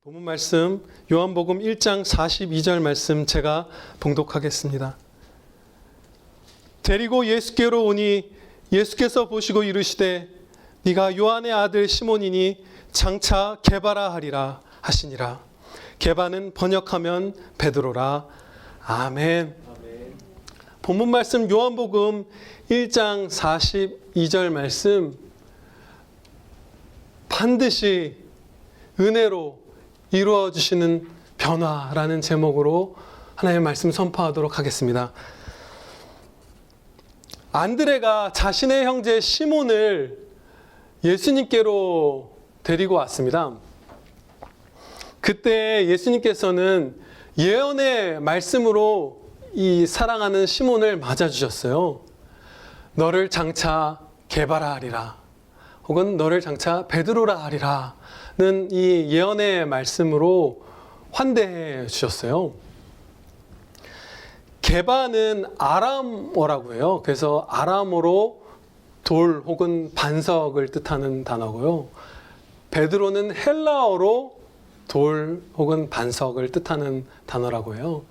본문 말씀 요한복음 1장 42절 말씀 제가 봉독하겠습니다. 데리고 예수께로 오니 예수께서 보시고 이르시되 네가 요한의 아들 시몬이니 장차 게바라 하리라 하시니라. 게바는 번역하면 베드로라. 아멘. 본문 말씀 요한복음 1장 42절 말씀 반드시 은혜로 이루어주시는 변화라는 제목으로 하나님의 말씀 선포하도록 하겠습니다. 안드레가 자신의 형제 시몬을 예수님께로 데리고 왔습니다. 그때 예수님께서는 예언의 말씀으로 이 사랑하는 시몬을 맞아주셨어요. 너를 장차 게바라 하리라, 혹은 너를 장차 베드로라 하리라 는 이 예언의 말씀으로 환대해 주셨어요. 게바는 아람어라고 해요. 그래서 아람어로 돌 혹은 반석을 뜻하는 단어고요. 베드로는 헬라어로 돌 혹은 반석을 뜻하는 단어라고 해요.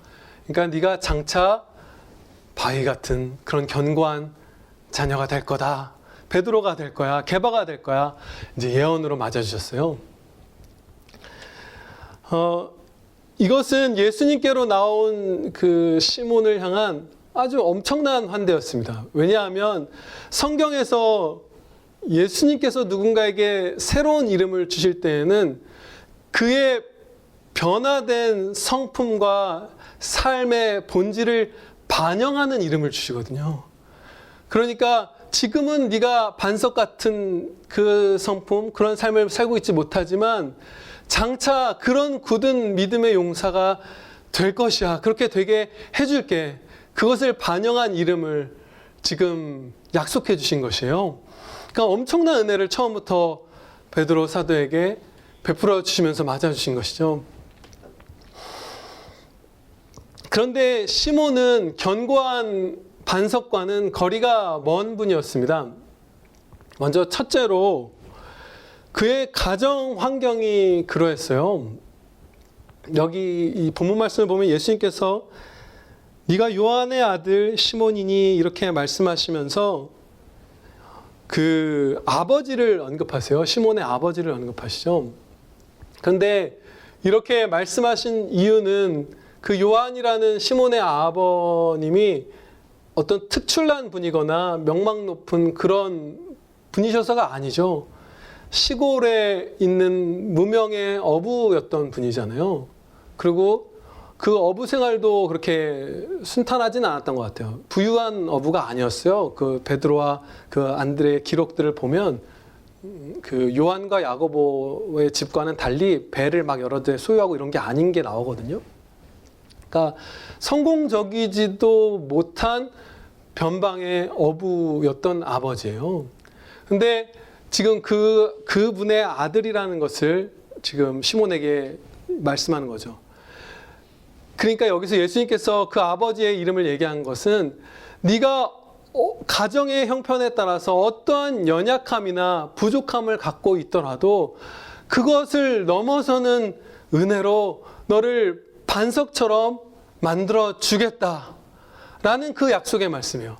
그러니까 네가 장차 바위 같은 그런 견고한 자녀가 될 거다. 베드로가 될 거야. 게바가 될 거야. 이제 예언으로 맞아주셨어요. 이것은 예수님께로 나온 그 시몬을 향한 아주 엄청난 환대였습니다. 왜냐하면 성경에서 예수님께서 누군가에게 새로운 이름을 주실 때에는 그의 변화된 성품과 삶의 본질을 반영하는 이름을 주시거든요. 그러니까 지금은 네가 반석 같은 그 성품, 그런 삶을 살고 있지 못하지만 장차 그런 굳은 믿음의 용사가 될 것이야. 그렇게 되게 해줄게. 그것을 반영한 이름을 지금 약속해 주신 것이에요. 그러니까 엄청난 은혜를 처음부터 베드로 사도에게 베풀어 주시면서 맞아주신 것이죠. 그런데 시몬은 견고한 반석과는 거리가 먼 분이었습니다. 먼저 첫째로 그의 가정 환경이 그러했어요. 여기 이 본문 말씀을 보면 예수님께서 네가 요한의 아들 시몬이니 이렇게 말씀하시면서 그 아버지를 언급하세요. 시몬의 아버지를 언급하시죠. 그런데 이렇게 말씀하신 이유는 그 요한이라는 시몬의 아버님이 어떤 특출난 분이거나 명망 높은 그런 분이셔서가 아니죠. 시골에 있는 무명의 어부였던 분이잖아요. 그리고 그 어부 생활도 그렇게 순탄하지는 않았던 것 같아요. 부유한 어부가 아니었어요. 그 베드로와 그 안드레의 기록들을 보면 그 요한과 야고보의 집과는 달리 배를 막 여러 대 소유하고 이런 게 아닌 게 나오거든요. 그러니까 성공적이지도 못한 변방의 어부였던 아버지예요. 근데 지금 그분의 아들이라는 것을 지금 시몬에게 말씀하는 거죠. 그러니까 여기서 예수님께서 그 아버지의 이름을 얘기한 것은 네가 가정의 형편에 따라서 어떠한 연약함이나 부족함을 갖고 있더라도 그것을 넘어서는 은혜로 너를 반석처럼 만들어 주겠다라는 그 약속의 말씀이에요.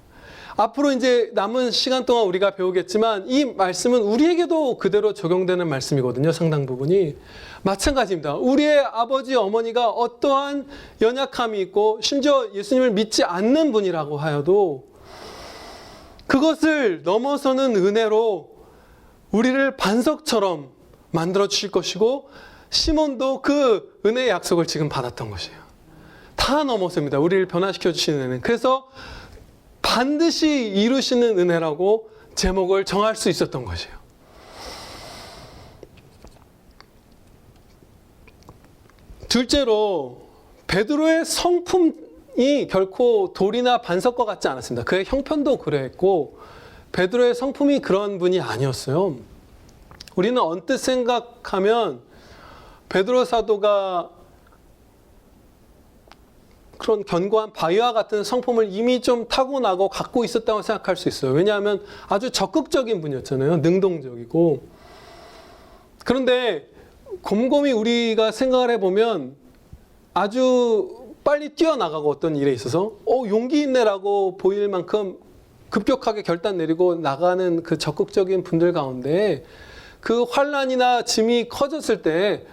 앞으로 이제 남은 시간 동안 우리가 배우겠지만 이 말씀은 우리에게도 그대로 적용되는 말씀이거든요. 상당 부분이. 마찬가지입니다. 우리의 아버지, 어머니가 어떠한 연약함이 있고 심지어 예수님을 믿지 않는 분이라고 하여도 그것을 넘어서는 은혜로 우리를 반석처럼 만들어 주실 것이고 시몬도 그 은혜의 약속을 지금 받았던 것이에요. 다 넘어섭니다. 우리를 변화시켜 주시는 은혜는. 그래서 반드시 이루시는 은혜라고 제목을 정할 수 있었던 것이에요. 둘째로 베드로의 성품이 결코 돌이나 반석과 같지 않았습니다. 그의 형편도 그랬고 베드로의 성품이 그런 분이 아니었어요. 우리는 언뜻 생각하면 베드로 사도가 그런 견고한 바위와 같은 성품을 이미 좀 타고나고 갖고 있었다고 생각할 수 있어요. 왜냐하면 아주 적극적인 분이었잖아요. 능동적이고. 그런데 곰곰이 우리가 생각을 해보면 아주 빨리 뛰어나가고 어떤 일에 있어서 용기 있네라고 보일 만큼 급격하게 결단 내리고 나가는 그 적극적인 분들 가운데 그 환난이나 짐이 커졌을 때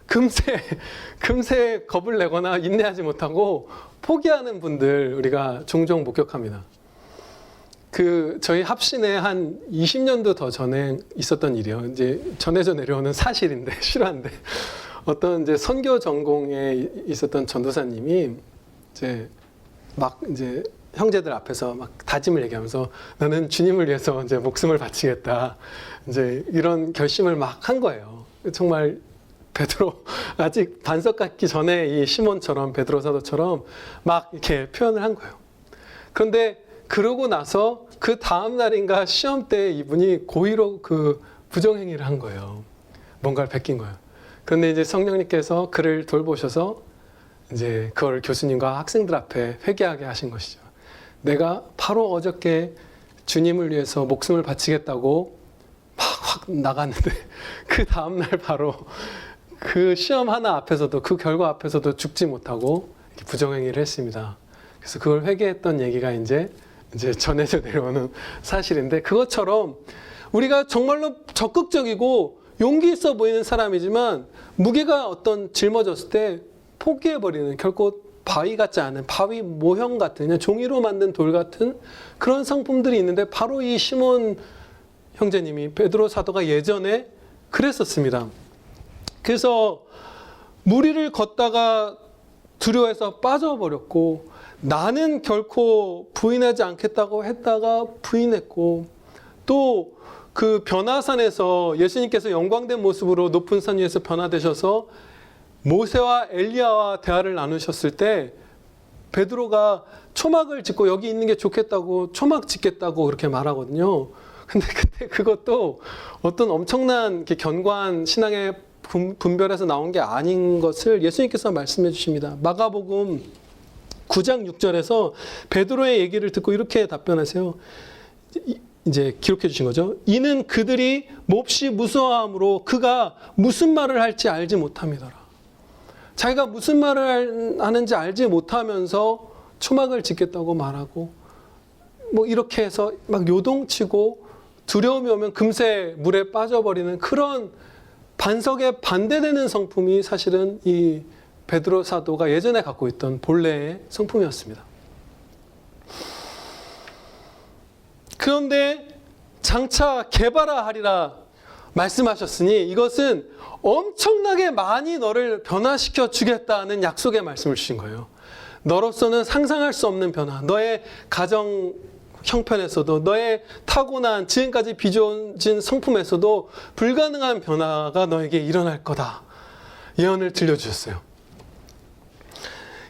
금세 겁을 내거나 인내하지 못하고 포기하는 분들 우리가 종종 목격합니다. 저희 합신에 한 20년도 더 전에 있었던 일이에요. 이제 전해져 내려오는 사실인데, 실화인데. 어떤 이제 선교 전공에 있었던 전도사님이 이제 형제들 앞에서 막 다짐을 얘기하면서 나는 주님을 위해서 이제 목숨을 바치겠다. 이제 이런 결심을 막 한 거예요. 정말 베드로, 아직 반석 갖기 전에 이 시몬처럼, 베드로 사도처럼 막 이렇게 표현을 한 거예요. 그런데 그러고 나서 그 다음 날인가 시험 때 이분이 고의로 그 부정행위를 한 거예요. 뭔가를 베낀 거예요. 그런데 이제 성령님께서 그를 돌보셔서 이제 그걸 교수님과 학생들 앞에 회개하게 하신 것이죠. 내가 바로 어저께 주님을 위해서 목숨을 바치겠다고 확 나갔는데 그 다음 날 바로 그 시험 하나 앞에서도, 그 결과 앞에서도 죽지 못하고 부정행위를 했습니다. 그래서 그걸 회개했던 얘기가 이제 전해져 내려오는 사실인데, 그것처럼 우리가 정말로 적극적이고 용기 있어 보이는 사람이지만 무게가 어떤 짊어졌을 때 포기해버리는, 결코 바위 같지 않은, 바위 모형 같은, 그냥 종이로 만든 돌 같은 그런 상품들이 있는데, 바로 이 시몬 형제님이, 베드로 사도가 예전에 그랬었습니다. 그래서 무리를 걷다가 두려워해서 빠져버렸고, 나는 결코 부인하지 않겠다고 했다가 부인했고, 또 그 변화산에서 예수님께서 영광된 모습으로 높은 산 위에서 변화되셔서 모세와 엘리야와 대화를 나누셨을 때 베드로가 초막을 짓고 여기 있는 게 좋겠다고 초막 짓겠다고 그렇게 말하거든요. 근데 그때 그것도 어떤 엄청난 견고한 신앙의 분별에서 나온 게 아닌 것을 예수님께서 말씀해 주십니다. 마가복음 9장 6절에서 베드로의 얘기를 듣고 이렇게 답변하세요. 이제 기록해 주신 거죠. 이는 그들이 몹시 무서워함으로 그가 무슨 말을 할지 알지 못함이더라. 자기가 무슨 말을 하는지 알지 못하면서 초막을 짓겠다고 말하고, 뭐 이렇게 해서 막 요동치고 두려움이 오면 금세 물에 빠져버리는 그런 반석에 반대되는 성품이 사실은 이 베드로 사도가 예전에 갖고 있던 본래의 성품이었습니다. 그런데 장차 개바라 하리라 말씀하셨으니 이것은 엄청나게 많이 너를 변화시켜 주겠다는 약속의 말씀을 주신 거예요. 너로서는 상상할 수 없는 변화, 너의 가정 형편에서도, 너의 타고난 지금까지 빚어진 성품에서도 불가능한 변화가 너에게 일어날 거다. 예언을 들려주셨어요.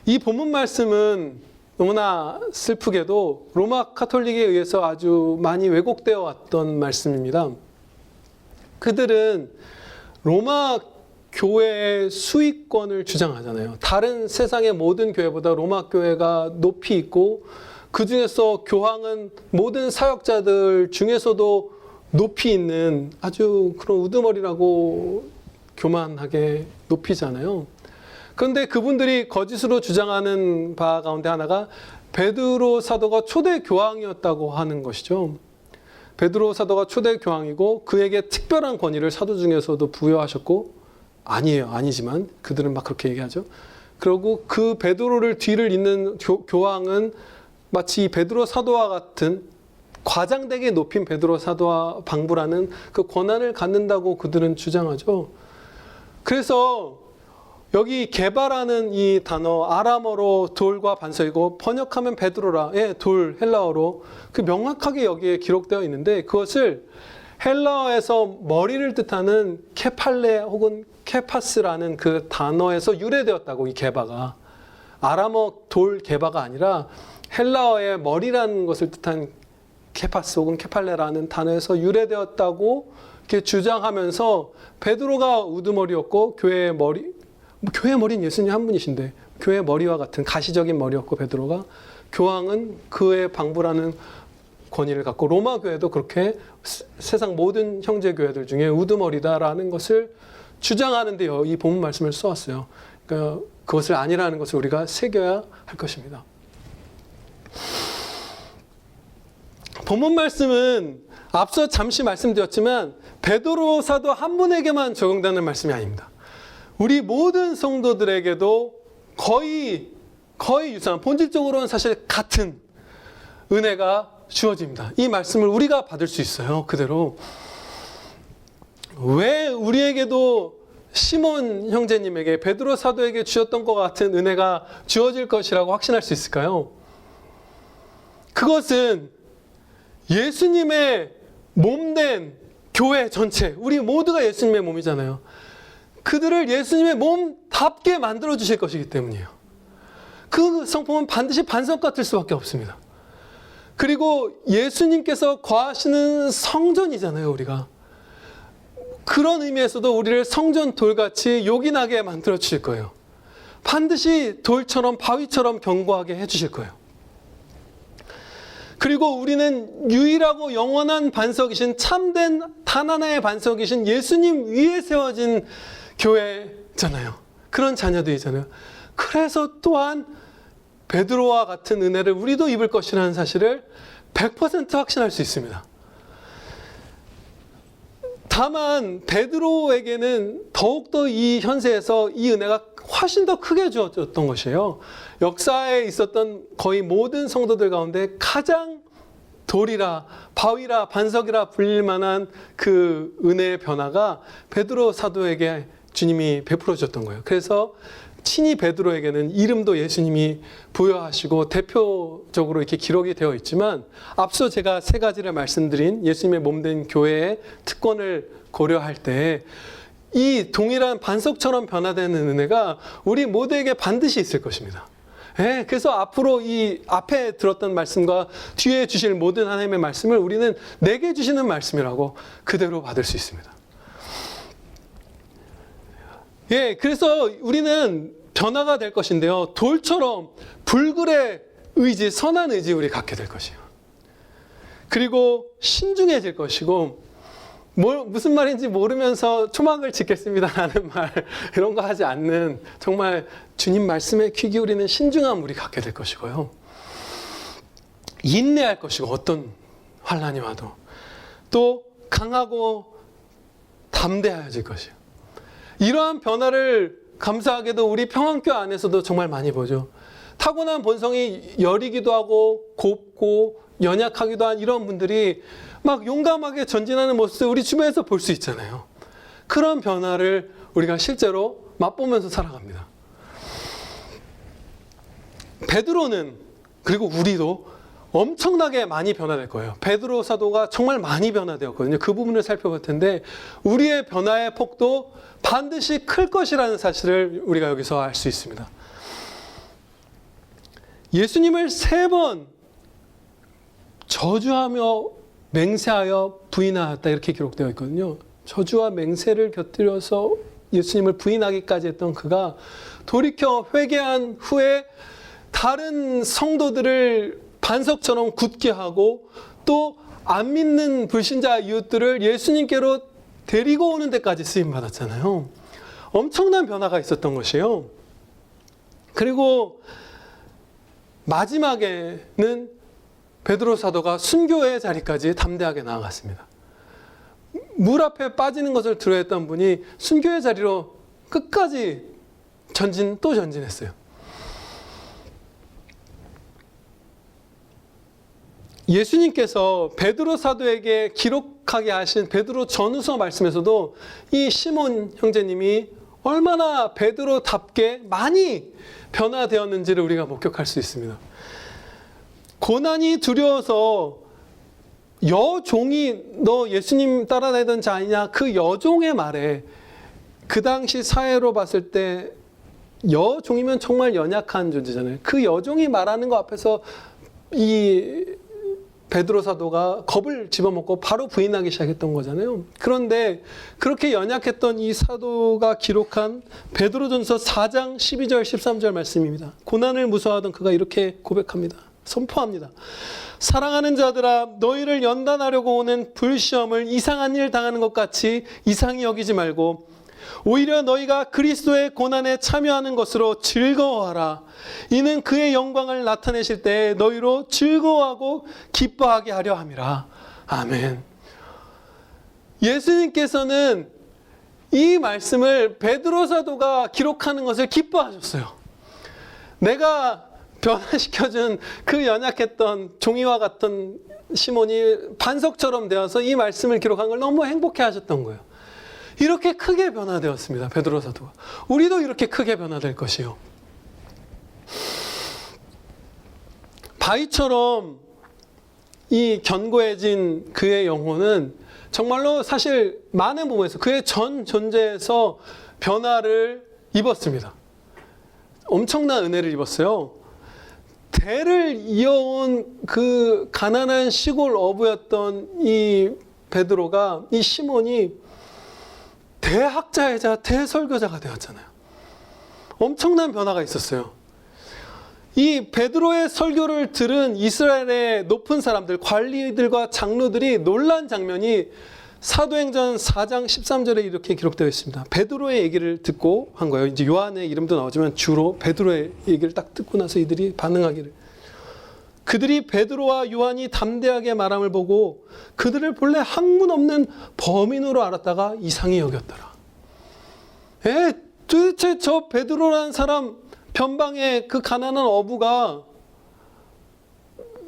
이 본문 말씀은 너무나 슬프게도 로마 카톨릭에 의해서 아주 많이 왜곡되어 왔던 말씀입니다. 그들은 로마 교회의 수익권을 주장하잖아요. 다른 세상의 모든 교회보다 로마 교회가 높이 있고, 그 중에서 교황은 모든 사역자들 중에서도 높이 있는 아주 그런 우두머리라고 교만하게 높이잖아요. 그런데 그분들이 거짓으로 주장하는 바 가운데 하나가 베드로 사도가 초대 교황이었다고 하는 것이죠. 베드로 사도가 초대 교황이고 그에게 특별한 권위를 사도 중에서도 부여하셨고, 아니지만 그들은 막 그렇게 얘기하죠. 그리고 그 베드로를 뒤를 잇는 교황은 마치 베드로 사도와 같은 과장되게 높인 베드로 사도와 방불하는 그 권한을 갖는다고 그들은 주장하죠. 그래서 여기 개바라는 이 단어, 아람어로 돌과 반석이고 번역하면 베드로라, 돌, 헬라어로 그 명확하게 여기에 기록되어 있는데, 그것을 헬라어에서 머리를 뜻하는 케팔레 혹은 케파스라는 그 단어에서 유래되었다고. 이 개바가 아람어 돌 개바가 아니라 헬라어의 머리라는 것을 뜻한 케파스 혹은 케팔레라는 단어에서 유래되었다고 이렇게 주장하면서, 베드로가 우두머리였고 교회의 머리는 예수님 한 분이신데 교회의 머리와 같은 가시적인 머리였고, 베드로가 교황은 그의 방불하는 권위를 갖고, 로마 교회도 그렇게 세상 모든 형제 교회들 중에 우두머리다라는 것을 주장하는데요. 이 본문 말씀을 써왔어요. 그러니까 그것을 아니라는 것을 우리가 새겨야 할 것입니다. 본문 말씀은 앞서 잠시 말씀드렸지만 베드로 사도 한 분에게만 적용되는 말씀이 아닙니다. 우리 모든 성도들에게도 거의 유사한, 본질적으로는 사실 같은 은혜가 주어집니다. 이 말씀을 우리가 받을 수 있어요. 그대로. 왜 우리에게도 시몬 형제님에게, 베드로 사도에게 주셨던 것 같은 은혜가 주어질 것이라고 확신할 수 있을까요? 그것은 예수님의 몸된 교회 전체, 우리 모두가 예수님의 몸이잖아요. 그들을 예수님의 몸답게 만들어 주실 것이기 때문이에요. 그 성품은 반드시 반석 같을 수밖에 없습니다. 그리고 예수님께서 거하시는 성전이잖아요, 우리가. 그런 의미에서도 우리를 성전 돌같이 요긴하게 만들어 주실 거예요. 반드시 돌처럼 바위처럼 견고하게 해주실 거예요. 그리고 우리는 유일하고 영원한 반석이신, 참된 단 하나의 반석이신 예수님 위에 세워진 교회잖아요. 그런 자녀들이잖아요. 그래서 또한 베드로와 같은 은혜를 우리도 입을 것이라는 사실을 100% 확신할 수 있습니다. 다만 베드로에게는 더욱더 이 현세에서 이 은혜가 훨씬 더 크게 주어졌던 것이에요. 역사에 있었던 거의 모든 성도들 가운데 가장 돌이라, 바위라, 반석이라 불릴 만한 그 은혜의 변화가 베드로 사도에게 주님이 베풀어 주셨던 거예요. 그래서 친히 베드로에게는 이름도 예수님이 부여하시고 대표적으로 이렇게 기록이 되어 있지만, 앞서 제가 세 가지를 말씀드린 예수님의 몸된 교회의 특권을 고려할 때 이 동일한 반석처럼 변화되는 은혜가 우리 모두에게 반드시 있을 것입니다. 그래서 앞으로 이 앞에 들었던 말씀과 뒤에 주실 모든 하나님의 말씀을 우리는 내게 주시는 말씀이라고 그대로 받을 수 있습니다. 그래서 우리는 변화가 될 것인데요. 돌처럼 불굴의 의지, 선한 의지 우리 갖게 될 것이에요. 그리고 신중해질 것이고, 무슨 말인지 모르면서 초막을 짓겠습니다라는 말, 이런 거 하지 않는, 정말 주님 말씀에 귀 기울이는 신중함 우리 갖게 될 것이고요. 인내할 것이고, 어떤 환난이 와도. 또 강하고 담대해질 것이에요. 이러한 변화를 감사하게도 우리 평안교 안에서도 정말 많이 보죠. 타고난 본성이 여리기도 하고 곱고 연약하기도 한 이런 분들이 막 용감하게 전진하는 모습을 우리 주변에서 볼 수 있잖아요. 그런 변화를 우리가 실제로 맛보면서 살아갑니다. 베드로는, 그리고 우리도 엄청나게 많이 변화될 거예요. 베드로 사도가 정말 많이 변화되었거든요. 그 부분을 살펴볼 텐데 우리의 변화의 폭도 반드시 클 것이라는 사실을 우리가 여기서 알 수 있습니다. 예수님을 3번 저주하며 맹세하여 부인하였다, 이렇게 기록되어 있거든요. 저주와 맹세를 곁들여서 예수님을 부인하기까지 했던 그가 돌이켜 회개한 후에 다른 성도들을 반석처럼 굳게 하고 또 안 믿는 불신자 이웃들을 예수님께로 데리고 오는 데까지 쓰임받았잖아요. 엄청난 변화가 있었던 것이에요. 그리고 마지막에는 베드로 사도가 순교의 자리까지 담대하게 나아갔습니다. 물 앞에 빠지는 것을 두려워했던 분이 순교의 자리로 끝까지 또 전진했어요. 예수님께서 베드로 사도에게 기록하게 하신 베드로 전후서 말씀에서도 이 시몬 형제님이 얼마나 베드로답게 많이 변화되었는지를 우리가 목격할 수 있습니다. 고난이 두려워서 여종이 너 예수님 따라다니던 자 아니냐, 그 여종의 말에, 그 당시 사회로 봤을 때 여종이면 정말 연약한 존재잖아요. 그 여종이 말하는 거 앞에서 이 베드로 사도가 겁을 집어먹고 바로 부인하기 시작했던 거잖아요. 그런데 그렇게 연약했던 이 사도가 기록한 베드로전서 4장 12절 13절 말씀입니다. 고난을 무서워하던 그가 이렇게 고백합니다. 선포합니다. 사랑하는 자들아, 너희를 연단하려고 오는 불시험을 이상한 일 당하는 것 같이 이상히 여기지 말고 오히려 너희가 그리스도의 고난에 참여하는 것으로 즐거워하라. 이는 그의 영광을 나타내실 때 너희로 즐거워하고 기뻐하게 하려 함이라. 아멘. 예수님께서는 이 말씀을 베드로 사도가 기록하는 것을 기뻐하셨어요. 내가 변화시켜준 그 연약했던 종이와 같은 시몬이 반석처럼 되어서 이 말씀을 기록한 걸 너무 행복해 하셨던 거예요. 이렇게 크게 변화되었습니다. 베드로 사도가. 우리도 이렇게 크게 변화될 것이요. 바위처럼 이 견고해진 그의 영혼은 정말로 사실 많은 부분에서 그의 전 존재에서 변화를 입었습니다. 엄청난 은혜를 입었어요. 대를 이어온 그 가난한 시골 어부였던 이 베드로가, 이 시몬이 대학자이자 대설교자가 되었잖아요. 엄청난 변화가 있었어요. 이 베드로의 설교를 들은 이스라엘의 높은 사람들, 관리들과 장로들이 놀란 장면이 사도행전 4장 13절에 이렇게 기록되어 있습니다. 베드로의 얘기를 듣고 한 거예요. 이제 요한의 이름도 나오지만 주로 베드로의 얘기를 딱 듣고 나서 이들이 반응하기를. 그들이 베드로와 요한이 담대하게 말함을 보고 그들을 본래 학문 없는 범인으로 알았다가 이상히 여겼더라. 도대체 저 베드로라는 사람, 변방의 그 가난한 어부가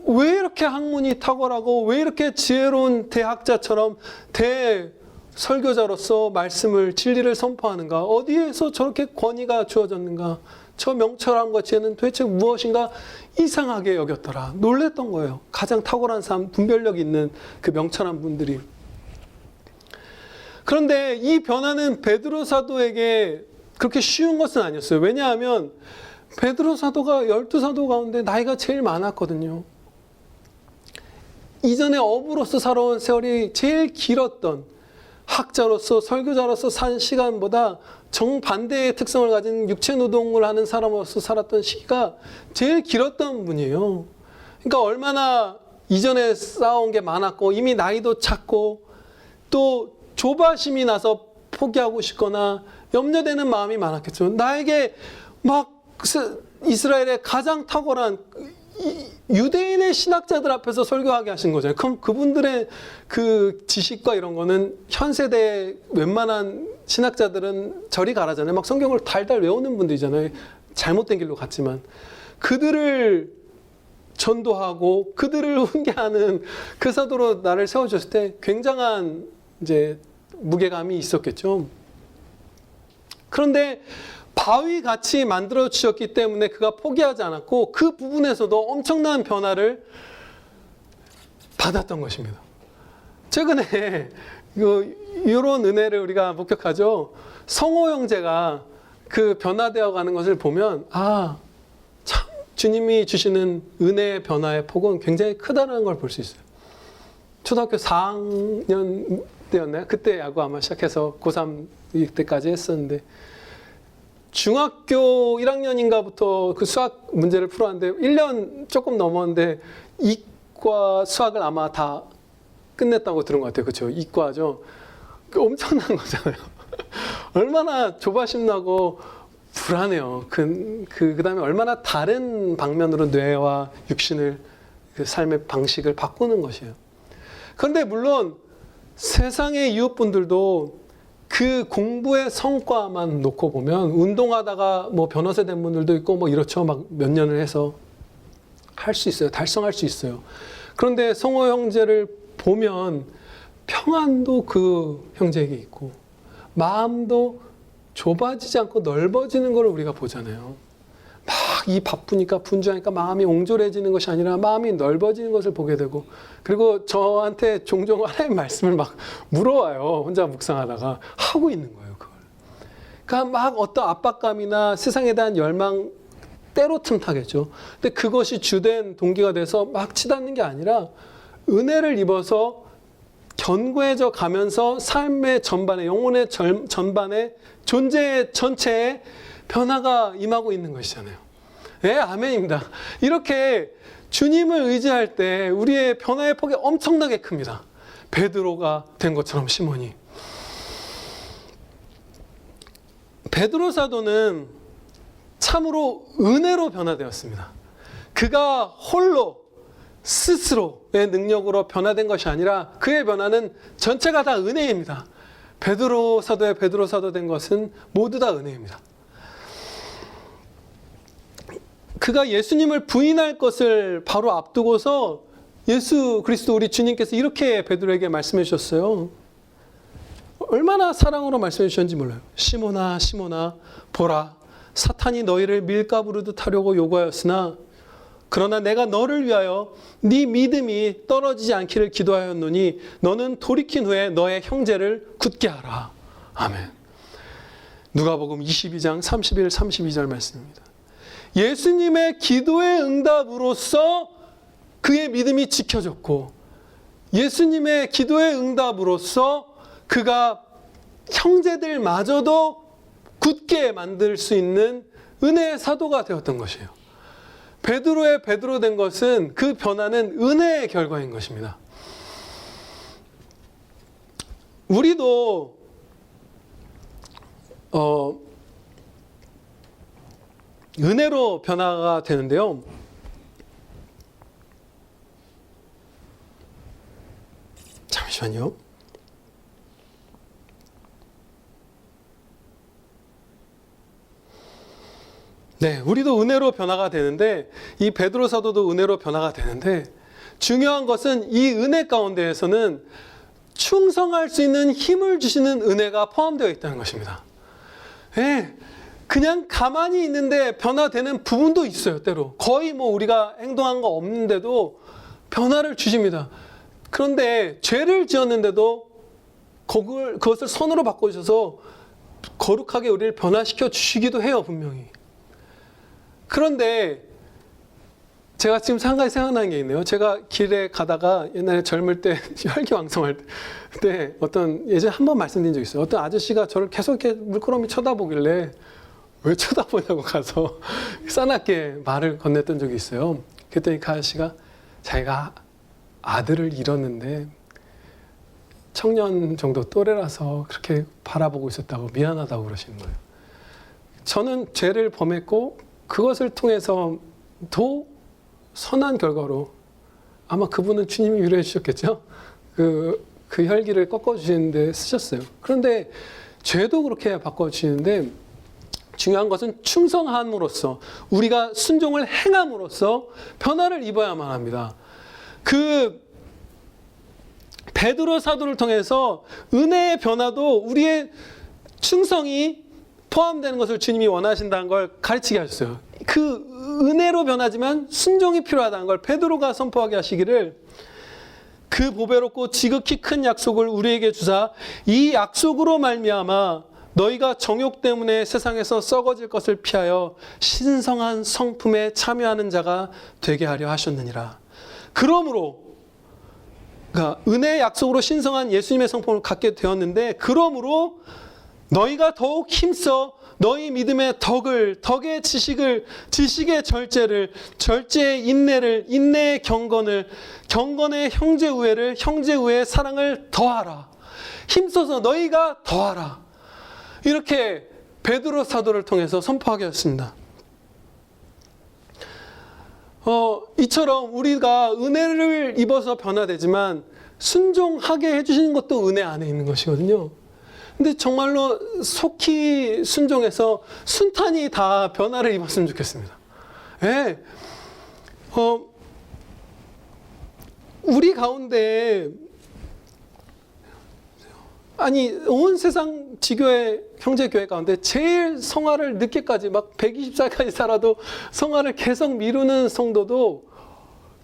왜 이렇게 학문이 탁월하고 왜 이렇게 지혜로운 대학자처럼 대설교자로서 말씀을, 진리를 선포하는가? 어디에서 저렇게 권위가 주어졌는가? 저 명철함과 지혜는 도대체 무엇인가 이상하게 여겼더라. 놀랬던 거예요. 가장 탁월한 사람, 분별력 있는 그 명철한 분들이. 그런데 이 변화는 베드로 사도에게 그렇게 쉬운 것은 아니었어요. 왜냐하면 베드로 사도가 12사도 가운데 나이가 제일 많았거든요. 이전에 어부로서 살아온 세월이 제일 길었던, 학자로서 설교자로서 산 시간보다 정반대의 특성을 가진 육체노동을 하는 사람으로서 살았던 시기가 제일 길었던 분이에요. 그러니까 얼마나 이전에 쌓아온 게 많았고 이미 나이도 찼고 또 조바심이 나서 포기하고 싶거나 염려되는 마음이 많았겠죠. 나에게 막 이스라엘의 가장 탁월한 유대인의 신학자들 앞에서 설교하게 하신 거잖아요. 그럼 그분들의 그 지식과 이런 거는 현 세대 웬만한 신학자들은 저리 가라잖아요. 막 성경을 달달 외우는 분들이잖아요. 잘못된 길로 갔지만. 그들을 전도하고 그들을 훈계하는 그 사도로 나를 세워줬을 때 굉장한 이제 무게감이 있었겠죠. 그런데 바위같이 만들어 주셨기 때문에 그가 포기하지 않았고 그 부분에서도 엄청난 변화를 받았던 것입니다. 최근에 이런 은혜를 우리가 목격하죠. 성호 형제가 그 변화되어 가는 것을 보면 참 주님이 주시는 은혜의 변화의 폭은 굉장히 크다는 걸 볼 수 있어요. 초등학교 4학년 때였나요? 그때 야구 아마 시작해서 고3 때까지 했었는데 중학교 1학년인가부터 그 수학 문제를 풀었는데 1년 조금 넘었는데 이과 수학을 아마 다 끝냈다고 들은 것 같아요. 그렇죠? 이과죠. 엄청난 거잖아요. 얼마나 조바심 나고 불안해요. 그다음에 얼마나 다른 방면으로 뇌와 육신을 그 삶의 방식을 바꾸는 것이에요. 그런데 물론 세상의 이웃분들도 그 공부의 성과만 놓고 보면 운동하다가 뭐 변호사 된 분들도 있고 뭐 이렇죠. 막 몇 년을 해서 할 수 있어요. 달성할 수 있어요. 그런데 성호 형제를 보면 평안도 그 형제에게 있고 마음도 좁아지지 않고 넓어지는 걸 우리가 보잖아요. 막 이 바쁘니까 분주하니까 마음이 옹졸해지는 것이 아니라 마음이 넓어지는 것을 보게 되고 그리고 저한테 종종 하나님의 말씀을 막 물어와요. 혼자 묵상하다가 하고 있는 거예요. 그걸. 그러니까 막 어떤 압박감이나 세상에 대한 열망 때로 틈타겠죠. 근데 그것이 주된 동기가 돼서 막 치닫는 게 아니라 은혜를 입어서 견고해져 가면서 삶의 전반에 영혼의 전반에 존재 전체에 변화가 임하고 있는 것이잖아요. 네, 아멘입니다. 이렇게 주님을 의지할 때 우리의 변화의 폭이 엄청나게 큽니다. 베드로가 된 것처럼 시몬이. 베드로 사도는 참으로 은혜로 변화되었습니다. 그가 홀로 스스로의 능력으로 변화된 것이 아니라 그의 변화는 전체가 다 은혜입니다. 베드로 사도의 베드로 사도 된 것은 모두 다 은혜입니다. 그가 예수님을 부인할 것을 바로 앞두고서 예수 그리스도 우리 주님께서 이렇게 베드로에게 말씀해 주셨어요. 얼마나 사랑으로 말씀해 주셨는지 몰라요. 시몬아 시몬아 보라 사탄이 너희를 밀가부르듯 하려고 요구하였으나 그러나 내가 너를 위하여 네 믿음이 떨어지지 않기를 기도하였노니 너는 돌이킨 후에 너의 형제를 굳게 하라. 아멘. 누가복음 22장 31, 32절 말씀입니다. 예수님의 기도의 응답으로써 그의 믿음이 지켜졌고 예수님의 기도의 응답으로써 그가 형제들마저도 굳게 만들 수 있는 은혜의 사도가 되었던 것이에요. 베드로의 베드로 된 것은 그 변화는 은혜의 결과인 것입니다. 우리도 은혜로 변화가 되는데요. 잠시만요. 네, 우리도 은혜로 변화가 되는데 이 베드로 사도도 은혜로 변화가 되는데 중요한 것은 이 은혜 가운데에서는 충성할 수 있는 힘을 주시는 은혜가 포함되어 있다는 것입니다. 네, 그냥 가만히 있는데 변화되는 부분도 있어요. 때로 거의 우리가 행동한 거 없는데도 변화를 주십니다. 그런데 죄를 지었는데도 그것을 선으로 바꿔주셔서 거룩하게 우리를 변화시켜 주시기도 해요. 분명히. 그런데 제가 지금 한 가지 생각나는 게 있네요. 제가 길에 가다가 옛날에 젊을 때 혈기왕성할 때 예전에 한 번 말씀드린 적 있어요. 어떤 아저씨가 저를 계속 이렇게 물끄러미 쳐다보길래 왜 쳐다보냐고 가서 싸납게 말을 건넸던 적이 있어요. 그랬더니 그 아저씨가 자기가 아들을 잃었는데 청년 정도 또래라서 그렇게 바라보고 있었다고 미안하다고 그러시는 거예요. 저는 죄를 범했고 그것을 통해서 더 선한 결과로 아마 그분은 주님이 위로해 주셨겠죠. 그 혈기를 꺾어주시는데 쓰셨어요. 그런데 죄도 그렇게 바꿔주시는데 중요한 것은 충성함으로써 우리가 순종을 행함으로써 변화를 입어야만 합니다. 그 베드로 사도를 통해서 은혜의 변화도 우리의 충성이 포함되는 것을 주님이 원하신다는 걸 가르치게 하셨어요. 그 은혜로 변하지만 순종이 필요하다는 걸 베드로가 선포하게 하시기를 그 보배롭고 지극히 큰 약속을 우리에게 주사 이 약속으로 말미암아 너희가 정욕 때문에 세상에서 썩어질 것을 피하여 신성한 성품에 참여하는 자가 되게 하려 하셨느니라. 그러므로 그러니까 은혜의 약속으로 신성한 예수님의 성품을 갖게 되었는데 그러므로 너희가 더욱 힘써 너희 믿음의 덕의 지식을, 지식의 절제를, 절제의 인내를, 인내의 경건을, 경건의 형제 우애를, 형제 우애의 사랑을 더하라. 힘써서 너희가 더하라. 이렇게 베드로 사도를 통해서 선포하게 했습니다. 이처럼 우리가 은혜를 입어서 변화되지만 순종하게 해주시는 것도 은혜 안에 있는 것이거든요. 근데 정말로 속히 순종해서 순탄히 다 변화를 입었으면 좋겠습니다. 예. 우리 가운데 온 세상 지교회, 형제교회 가운데 제일 성화를 늦게까지 막 120살까지 살아도 성화를 계속 미루는 성도도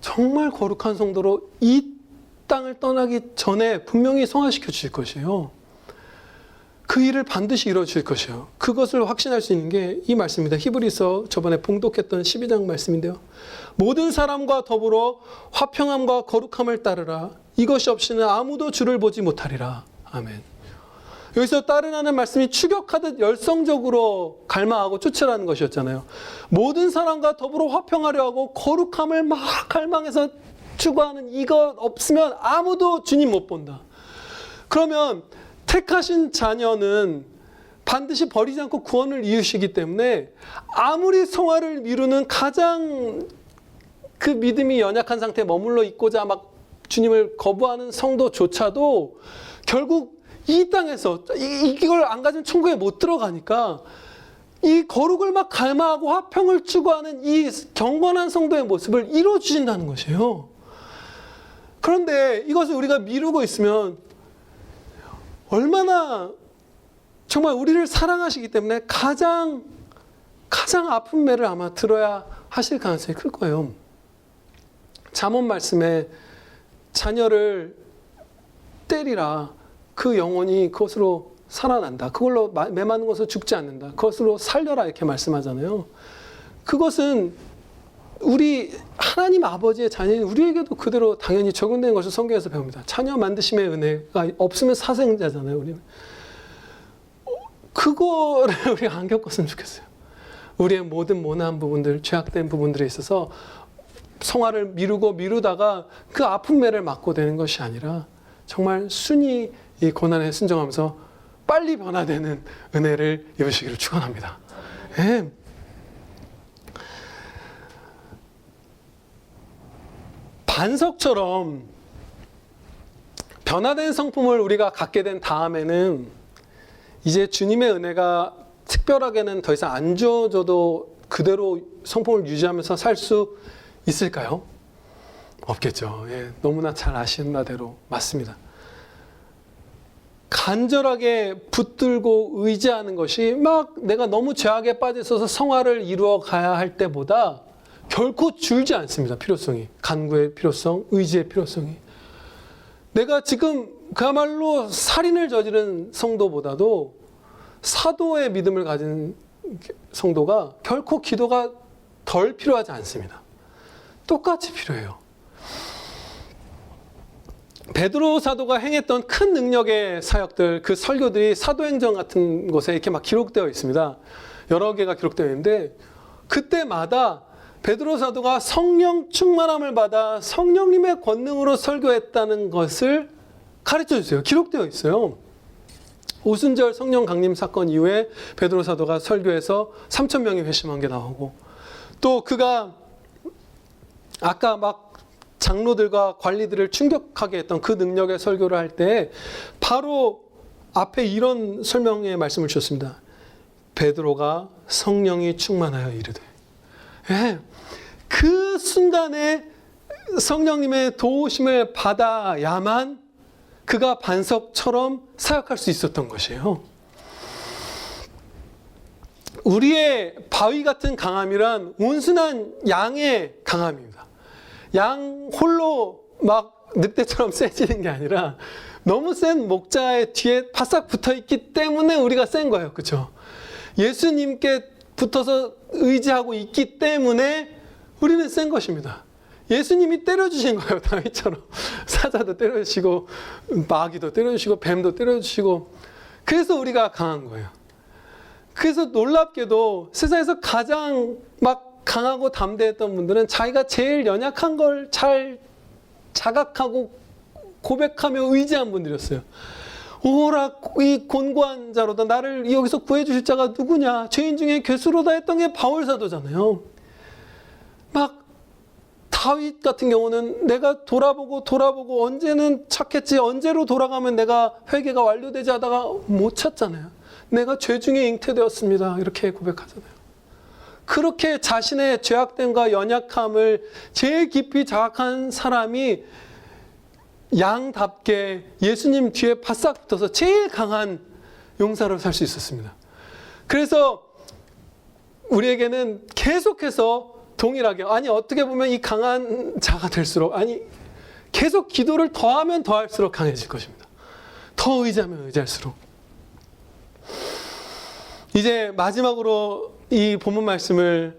정말 거룩한 성도로 이 땅을 떠나기 전에 분명히 성화시켜 주실 것이에요. 그 일을 반드시 이루어 주실 것이에요. 그것을 확신할 수 있는 게 이 말씀입니다. 히브리서 저번에 봉독했던 12장 말씀인데요. 모든 사람과 더불어 화평함과 거룩함을 따르라. 이것이 없이는 아무도 주를 보지 못하리라. 아멘. 여기서 따르라는 말씀이 추격하듯 열성적으로 갈망하고 쫓으라는 것이었잖아요. 모든 사람과 더불어 화평하려 하고 거룩함을 막 갈망해서 추구하는 이것 없으면 아무도 주님 못 본다. 그러면 택하신 자녀는 반드시 버리지 않고 구원을 이루시기 때문에 아무리 성화를 미루는 가장 그 믿음이 연약한 상태에 머물러 있고자 막 주님을 거부하는 성도조차도 결국 이 땅에서 이걸 안 가지면 천국에 못 들어가니까 이 거룩을 막 갈망하고 화평을 추구하는 이 경건한 성도의 모습을 이루어주신다는 것이에요. 그런데 이것을 우리가 미루고 있으면 얼마나 정말 우리를 사랑하시기 때문에 가장 아픈 매를 아마 들어야 하실 가능성이 클 거예요. 잠언 말씀에 자녀를 때리라. 그 영혼이 그것으로 살아난다. 그걸로 매맞는 것으로 죽지 않는다. 그것으로 살려라 이렇게 말씀하잖아요. 그것은 우리 하나님 아버지의 자녀인 우리에게도 그대로 당연히 적용되는 것을 성경에서 배웁니다. 자녀 만드심의 은혜가 없으면 사생자잖아요. 우리는. 그거를 우리가 안 겪었으면 좋겠어요. 우리의 모든 모난 부분들, 죄악된 부분들에 있어서 성화를 미루다가 그 아픈 매를 맞고 되는 것이 아니라 정말 순히 이 고난에 순종하면서 빨리 변화되는 은혜를 입으시기를 축원합니다. 네. 반석처럼 변화된 성품을 우리가 갖게 된 다음에는 이제 주님의 은혜가 특별하게는 더 이상 안 주어져도 그대로 성품을 유지하면서 살 수 있을까요? 없겠죠. 예, 너무나 잘 아시는 바대로 맞습니다. 간절하게 붙들고 의지하는 것이 막 내가 너무 죄악에 빠져 있어서 성화를 이루어 가야 할 때보다 결코 줄지 않습니다. 필요성이. 간구의 필요성, 의지의 필요성이. 내가 지금 그야말로 살인을 저지른 성도보다도 사도의 믿음을 가진 성도가 결코 기도가 덜 필요하지 않습니다. 똑같이 필요해요. 베드로 사도가 행했던 큰 능력의 사역들, 그 설교들이 사도행전 같은 곳에 이렇게 막 기록되어 있습니다. 여러 개가 기록되어 있는데 그때마다 베드로 사도가 성령 충만함을 받아 성령님의 권능으로 설교했다는 것을 가르쳐 주세요. 기록되어 있어요. 오순절 성령 강림 사건 이후에 베드로 사도가 설교해서 3,000명이 회심한 게 나오고 또 그가 아까 막 장로들과 관리들을 충격하게 했던 그 능력의 설교를 할 때 바로 앞에 이런 설명의 말씀을 주셨습니다. 베드로가 성령이 충만하여 이르되. 예, 그 순간에 성령님의 도우심을 받아야만 그가 반석처럼 사역할 수 있었던 것이에요. 우리의 바위 같은 강함이란 온순한 양의 강함입니다. 양 홀로 막 늑대처럼 세지는 게 아니라 너무 센 목자의 뒤에 바싹 붙어 있기 때문에 우리가 센 거예요. 그렇죠? 예수님께 붙어서 의지하고 있기 때문에 우리는 센 것입니다. 예수님이 때려주신 거예요. 다윗처럼 사자도 때려주시고 마귀도 때려주시고 뱀도 때려주시고 그래서 우리가 강한 거예요. 그래서 놀랍게도 세상에서 가장 막 강하고 담대했던 분들은 자기가 제일 연약한 걸 잘 자각하고 고백하며 의지한 분들이었어요. 오라 이 곤고한 자로다 나를 여기서 구해주실 자가 누구냐. 죄인 중에 괴수로다 했던 게 바울 사도잖아요. 막 다윗 같은 경우는 내가 돌아보고 언제는 찾겠지 언제로 돌아가면 내가 회개가 완료되지 하다가 못 찾잖아요. 내가 죄 중에 잉태되었습니다. 이렇게 고백하잖아요. 그렇게 자신의 죄악됨과 연약함을 제일 깊이 자각한 사람이 양답게 예수님 뒤에 바싹 붙어서 제일 강한 용사로 살 수 있었습니다. 그래서 우리에게는 계속해서 동일하게 아니 어떻게 보면 이 강한 자가 될수록 아니 계속 기도를 더하면 더할수록 강해질 것입니다. 더 의지하면 의지할수록. 이제 마지막으로 이 본문 말씀을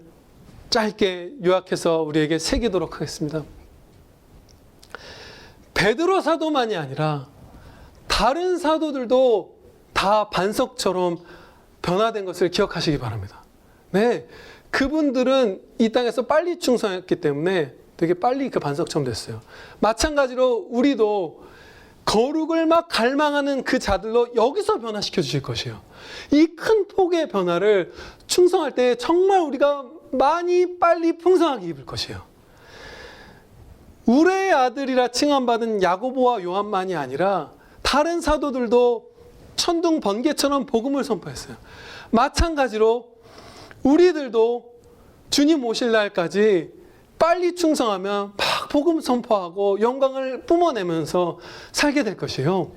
짧게 요약해서 우리에게 새기도록 하겠습니다. 베드로 사도만이 아니라 다른 사도들도 다 반석처럼 변화된 것을 기억하시기 바랍니다. 네, 그분들은 이 땅에서 빨리 충성했기 때문에 되게 빨리 그 반석처럼 됐어요. 마찬가지로 우리도 거룩을 막 갈망하는 그 자들로 여기서 변화시켜 주실 것이에요. 이 큰 폭의 변화를 충성할 때 정말 우리가 많이 빨리 풍성하게 입을 것이에요. 우레의 아들이라 칭함받은 야고보와 요한만이 아니라 다른 사도들도 천둥 번개처럼 복음을 선포했어요. 마찬가지로 우리들도 주님 오실 날까지 빨리 충성하면 막 복음 선포하고 영광을 뿜어내면서 살게 될 것이에요.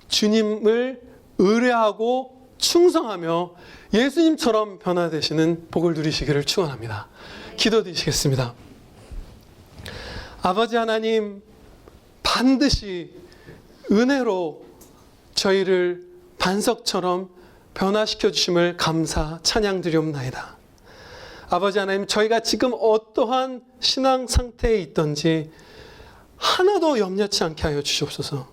주님을 의뢰하고 충성하며 예수님처럼 변화되시는 복을 누리시기를 축원합니다. 기도드리시겠습니다. 아버지 하나님, 반드시 은혜로 저희를 반석처럼 변화시켜 주심을 감사 찬양드리옵나이다. 아버지 하나님, 저희가 지금 어떠한 신앙 상태에 있든지 하나도 염려치 않게 하여 주시옵소서.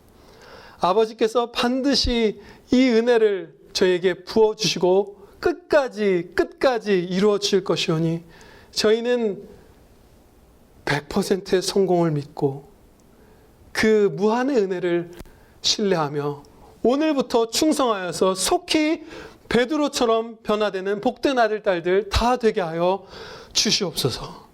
아버지께서 반드시 이 은혜를 저희에게 부어주시고 끝까지 이루어 주실 것이오니 저희는 100%의 성공을 믿고 그 무한의 은혜를 신뢰하며 오늘부터 충성하여서 속히 베드로처럼 변화되는 복된 아들, 딸들 다 되게 하여 주시옵소서.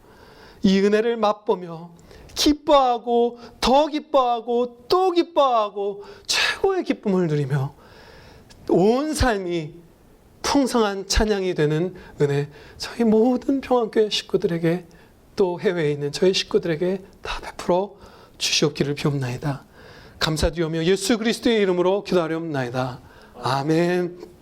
이 은혜를 맛보며 기뻐하고 더 기뻐하고 또 기뻐하고 최고의 기쁨을 누리며 온 삶이 풍성한 찬양이 되는 은혜, 저희 모든 평안교회 식구들에게 또 해외에 있는 저희 식구들에게 다 베풀어 주시옵기를 비옵나이다. 감사드리오며 예수 그리스도의 이름으로 기도하렵나이다. 아멘.